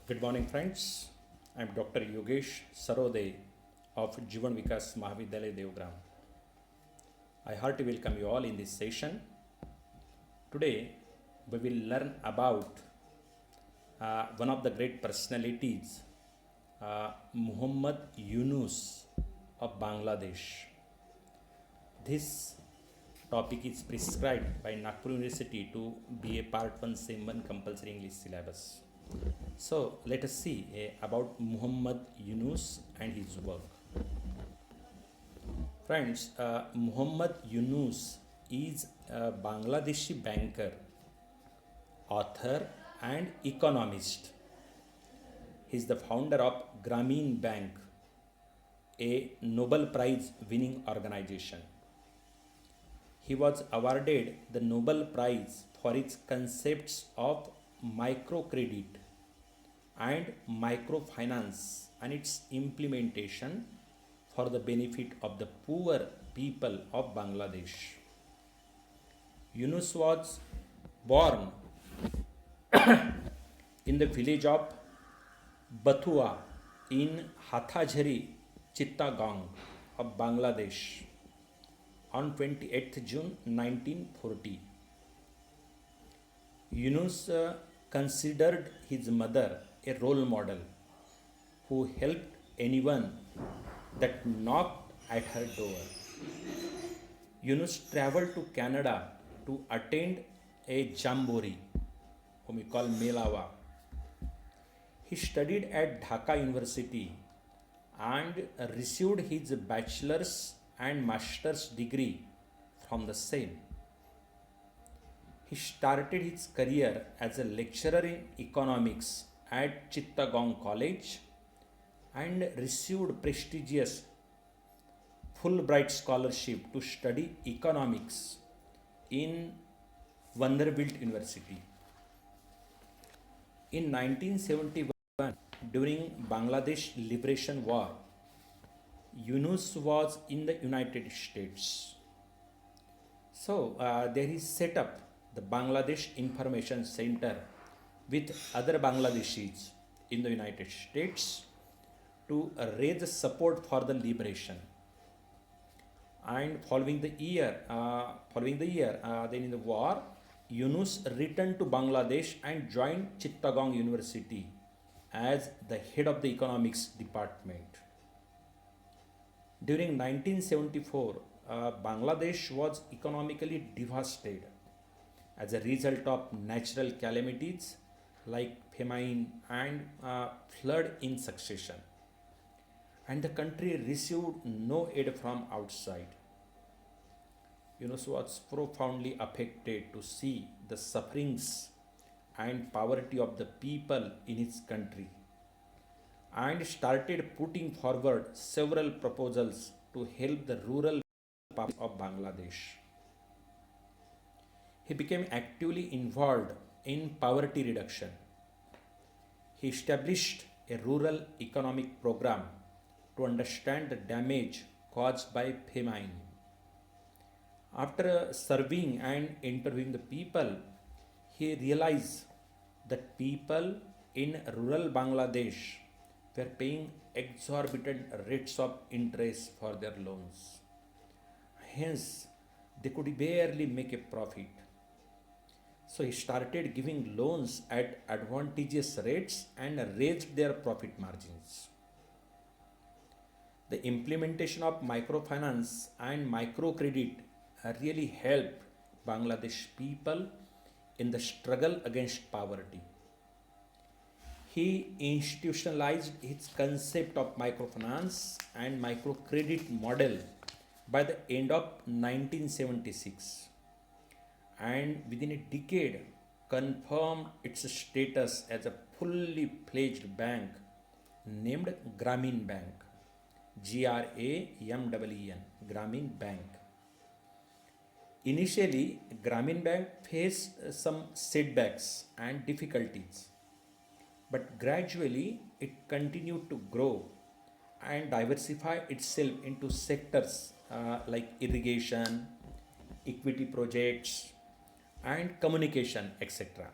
Good morning, friends. I am Dr. Yogesh Sarode of Jivan Vikas Mahavidyalaya Devgram. I heartily welcome you all in this session. Today, we will learn about one of the great personalities, Muhammad Yunus of Bangladesh. This topic is prescribed by Nagpur University to be a part 1 SEM 1 compulsory English syllabus. So let us see about Muhammad Yunus and his work. Friends, Muhammad Yunus is a Bangladeshi banker, author and economist. He is the founder of Grameen Bank, a Nobel Prize winning organization. He was awarded the Nobel Prize for its concepts of microcredit and microfinance and its implementation for the benefit of the poor people of Bangladesh. Yunus was born in the village of Bathua in Hathazhari, Chittagong of Bangladesh on 28th June 1940. Yunus considered his mother a role model who helped anyone that knocked at her door. Yunus traveled to Canada to attend a jamboree, whom we call Melawa. He studied at Dhaka University and received his bachelor's and master's degree from the same. He started his career as a lecturer in economics at Chittagong College and received prestigious Fulbright scholarship to study economics in Vanderbilt University. In 1971, during Bangladesh Liberation War, Yunus was in the United States. So there he set up the Bangladesh Information Center with other Bangladeshis in the United States to raise support for the liberation. And following the year, then in the war, Yunus returned to Bangladesh and joined Chittagong University as the head of the economics department. During 1974, Bangladesh was economically devastated as a result of natural calamities like famine and flood in succession. And the country received no aid from outside. Yunus was profoundly affected to see the sufferings and poverty of the people in his country and started putting forward several proposals to help the rural parts of Bangladesh. He became actively involved in poverty reduction. He established a rural economic program to understand the damage caused by famine. After serving and interviewing the people, he realized that people in rural Bangladesh were paying exorbitant rates of interest for their loans. Hence, they could barely make a profit. So he started giving loans at advantageous rates and raised their profit margins. The implementation of microfinance and microcredit really helped Bangladesh people in the struggle against poverty. He institutionalized his concept of microfinance and microcredit model by the end of 1976 and within a decade confirmed its status as a fully fledged bank named Grameen Bank, G-R-A-M-E-E-N, Grameen Bank. Initially, Grameen Bank faced some setbacks and difficulties, but gradually it continued to grow and diversify itself into sectors like irrigation, equity projects, and communication, etc.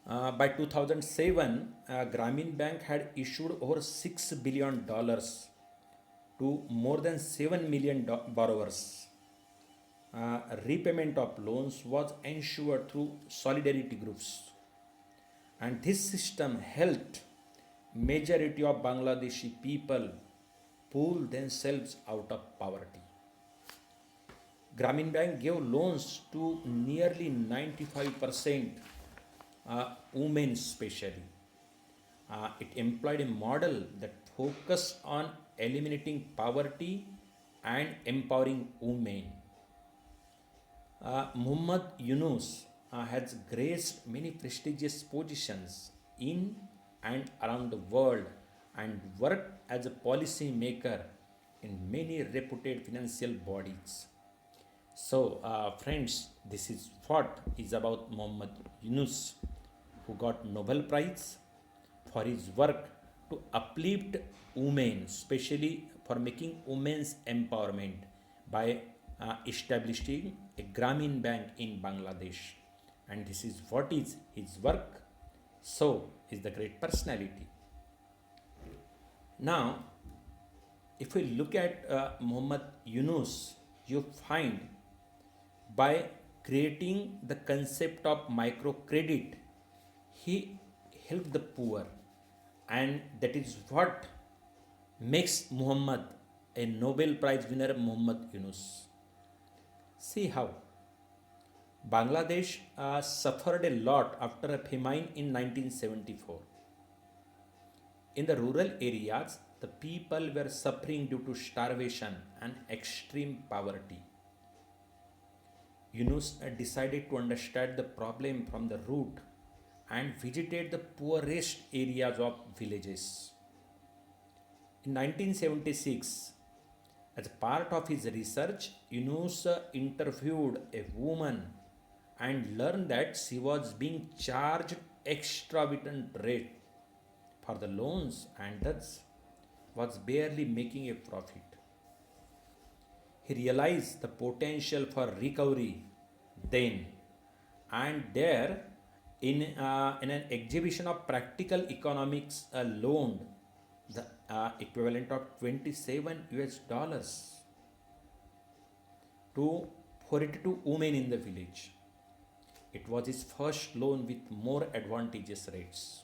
By 2007, Grameen Bank had issued over $6 billion to more than 7 million borrowers. Repayment of loans was ensured through solidarity groups, and this system helped majority of Bangladeshi people pull themselves out of poverty. Grameen Bank gave loans to nearly 95% women, especially. It employed a model that focused on eliminating poverty and empowering women. Muhammad Yunus has graced many prestigious positions in and around the world and worked as a policy maker in many reputed financial bodies. So, friends, this is what is about Muhammad Yunus, who got Nobel Prize for his work to uplift women, especially for making women's empowerment by establishing a Grameen Bank in Bangladesh. And this is what is his work. So is the great personality. Now, if we look at Muhammad Yunus, you find by creating the concept of microcredit, he helped the poor, and that is what makes Muhammad a Nobel Prize winner, Muhammad Yunus. See how Bangladesh suffered a lot after a famine in 1974. In the rural areas, the people were suffering due to starvation and extreme poverty. Yunus decided to understand the problem from the root and visited the poorest areas of villages. In 1976, as part of his research, Yunus interviewed a woman and learned that she was being charged exorbitant rate for the loans and thus was barely making a profit. He realized the potential for recovery then and there in an exhibition of practical economics loaned the equivalent of 27 US dollars to 42 women in the village. It was his first loan with more advantageous rates.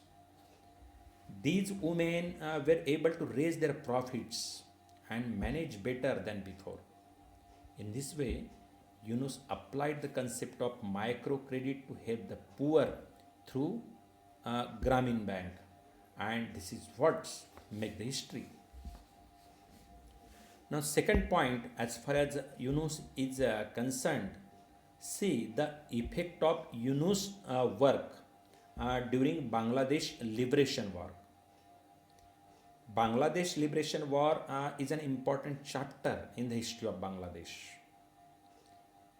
These women were able to raise their profits and manage better than before. In this way, Yunus applied the concept of microcredit to help the poor through Grameen Bank, and this is what make the history. Now, second point, as far as Yunus is concerned, see the effect of Yunus work during Bangladesh Liberation War. Bangladesh Liberation War is an important chapter in the history of Bangladesh.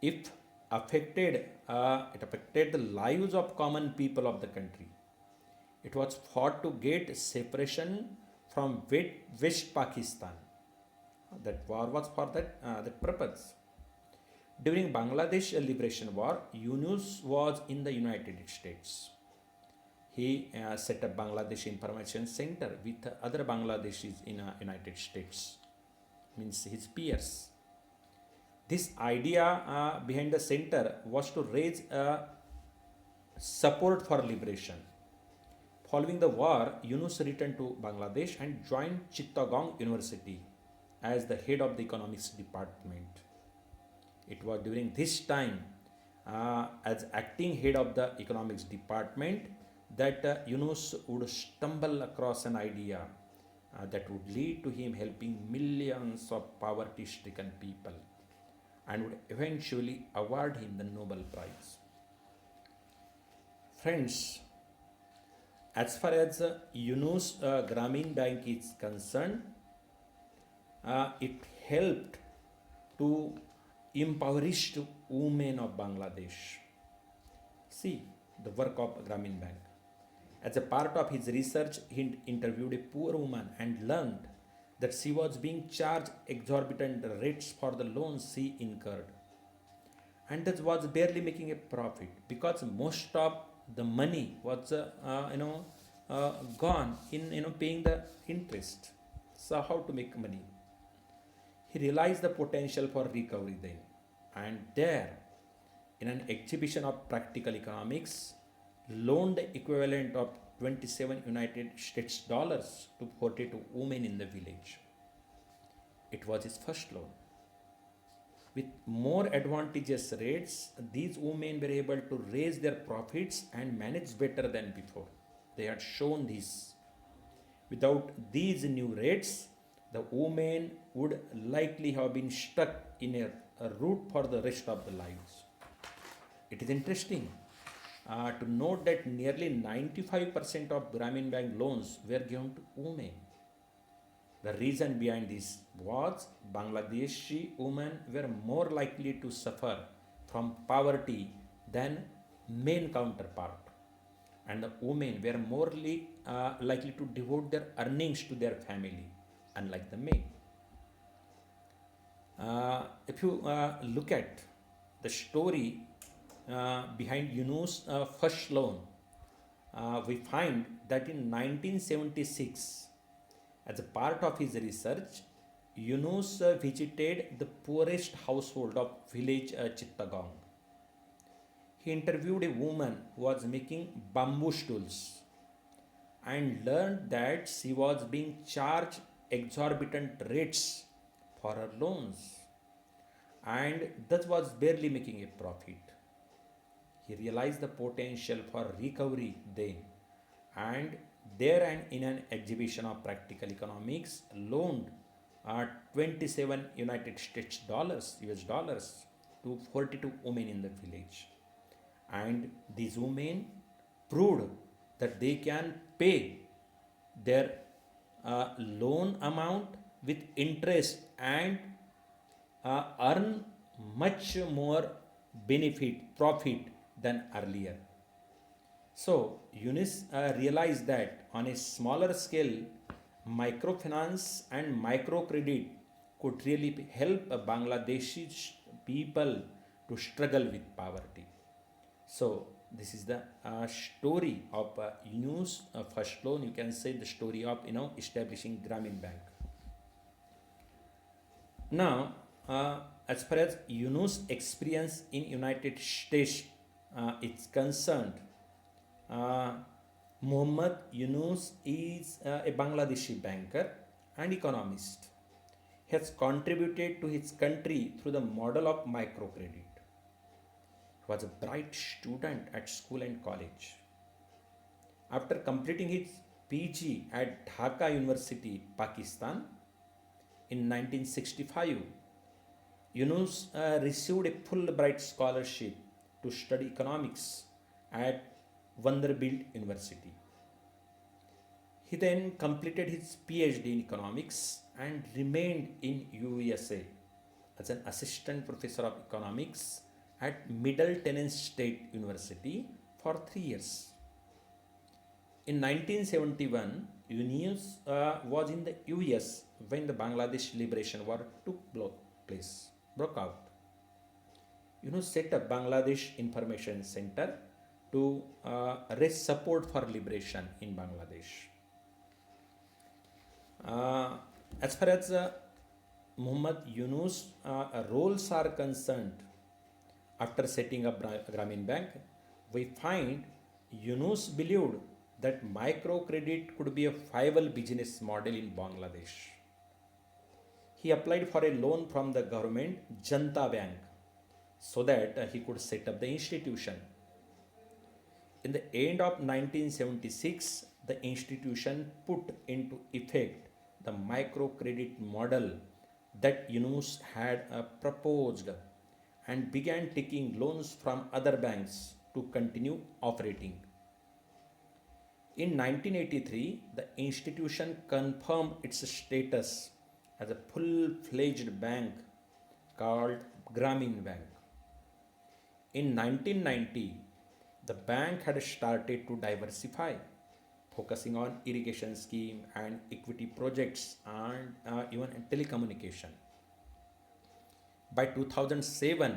It affected the lives of common people of the country. It was fought to get separation from West Pakistan. That war was for that purpose. During Bangladesh Liberation War, Yunus was in the United States. He set up Bangladesh Information Center with other Bangladeshis in United States, means his peers. This idea behind the center was to raise support for liberation. Following the war, Yunus returned to Bangladesh and joined Chittagong University as the head of the economics department. It was during this time, as acting head of the economics department, that Yunus would stumble across an idea that would lead to him helping millions of poverty stricken people and would eventually award him the Nobel Prize. Friends, as far as Yunus Grameen Bank is concerned, it helped to impoverish women of Bangladesh. See the work of Grameen Bank. As a part of his research, he interviewed a poor woman and learned that she was being charged exorbitant rates for the loans she incurred, and that was barely making a profit because most of the money was gone in paying the interest. So how to make money? He realized the potential for recovery then, and there, in an exhibition of practical economics, loaned the equivalent of 27 United States dollars to 42 women in the village. It was his first loan. With more advantageous rates, these women were able to raise their profits and manage better than before. They had shown this. Without these new rates, the women would likely have been stuck in a rut for the rest of their lives. It is interesting to note that nearly 95% of Grameen Bank loans were given to women. The reason behind this was Bangladeshi women were more likely to suffer from poverty than men counterpart, and the women were more likely to devote their earnings to their family, unlike the men. If you look at the story behind Yunus' first loan, we find that in 1976, as a part of his research, Yunus visited the poorest household of village Chittagong. He interviewed a woman who was making bamboo stools and learned that she was being charged exorbitant rates for her loans and thus was barely making a profit. He realized the potential for recovery then, and there and in an exhibition of practical economics loaned 27 United States dollars, US dollars, to 42 women in the village. And these women proved that they can pay their loan amount with interest and earn much more profit than earlier. So Yunus realized that on a smaller scale, microfinance and microcredit could really help Bangladeshi people to struggle with poverty. So this is the story of Yunus' first loan. You can say the story of establishing Grameen Bank. Now, as far as Yunus' experience in United States is concerned, Muhammad Yunus is a Bangladeshi banker and economist. He has contributed to his country through the model of microcredit. He was a bright student at school and college. After completing his PG at Dhaka University, Pakistan, in 1965, Yunus received a Fulbright scholarship to study economics at Vanderbilt University. He then completed his PhD in economics and remained in USA as an assistant professor of economics at Middle Tennessee State University for 3 years. In 1971, Yunus was in the US when the Bangladesh Liberation War broke out. Yunus set up Bangladesh Information Center to raise support for liberation in Bangladesh. As far as Muhammad Yunus' roles are concerned, after setting up Grameen Bank, we find Yunus believed that microcredit could be a viable business model in Bangladesh. He applied for a loan from the government Janta Bank so that he could set up the institution. In the end of 1976, the institution put into effect the microcredit model that Yunus had proposed and began taking loans from other banks to continue operating. In 1983, the institution confirmed its status as a full-fledged bank called Grameen Bank. In 1990, the bank had started to diversify, focusing on irrigation scheme and equity projects and even telecommunication. By 2007,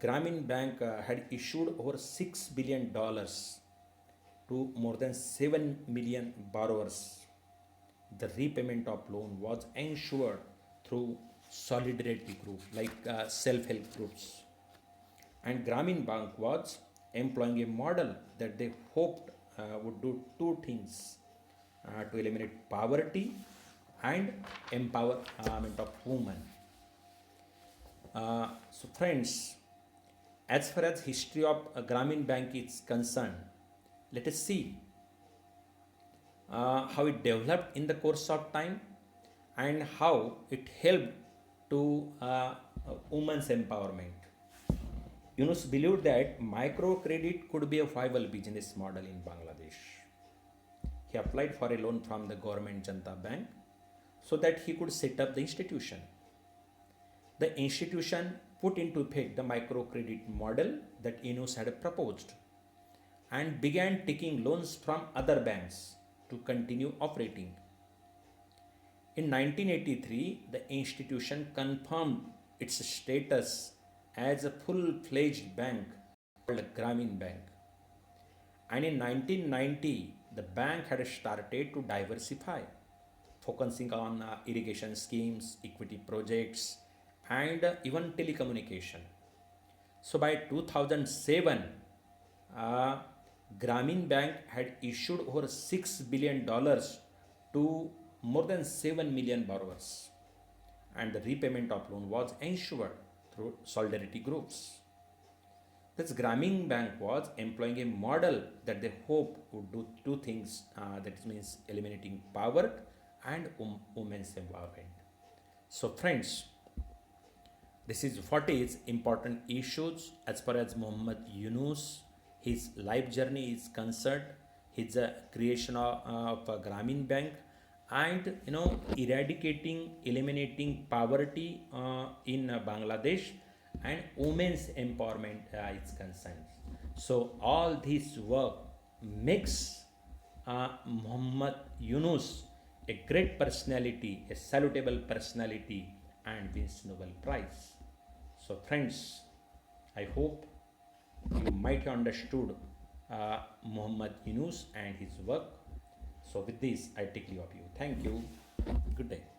Grameen Bank had issued over $6 billion to more than 7 million borrowers. The repayment of loan was ensured through solidarity group like self-help groups. And Grameen Bank was employing a model that they hoped would do two things to eliminate poverty and empowerment of women. So friends, as far as history of Grameen Bank is concerned, let us see how it developed in the course of time and how it helped to women's empowerment. Yunus believed that microcredit could be a viable business model in Bangladesh. He applied for a loan from the government Janta Bank so that he could set up the institution. The institution put into effect the microcredit model that Yunus had proposed and began taking loans from other banks to continue operating. In 1983, the institution confirmed its status as a full-fledged bank called Grameen Bank. And in 1990, the bank had started to diversify, focusing on irrigation schemes, equity projects, and even telecommunication. So by 2007, uh, Grameen Bank had issued over $6 billion to more than 7 million borrowers, and the repayment of loan was ensured through solidarity groups. This Grameen Bank was employing a model that they hope would do two things, that means eliminating poverty and women's empowerment. So friends, this is what is important issues as far as Muhammad Yunus, his life journey is concerned, his creation of a Grameen Bank, and eradicating, eliminating poverty in Bangladesh, and women's empowerment is concerned. So all this work makes Muhammad Yunus a great personality, a salutable personality, and wins Nobel Prize. So friends, I hope you might have understood Muhammad Yunus and his work. So with this, I take leave of you. Thank you. Good day.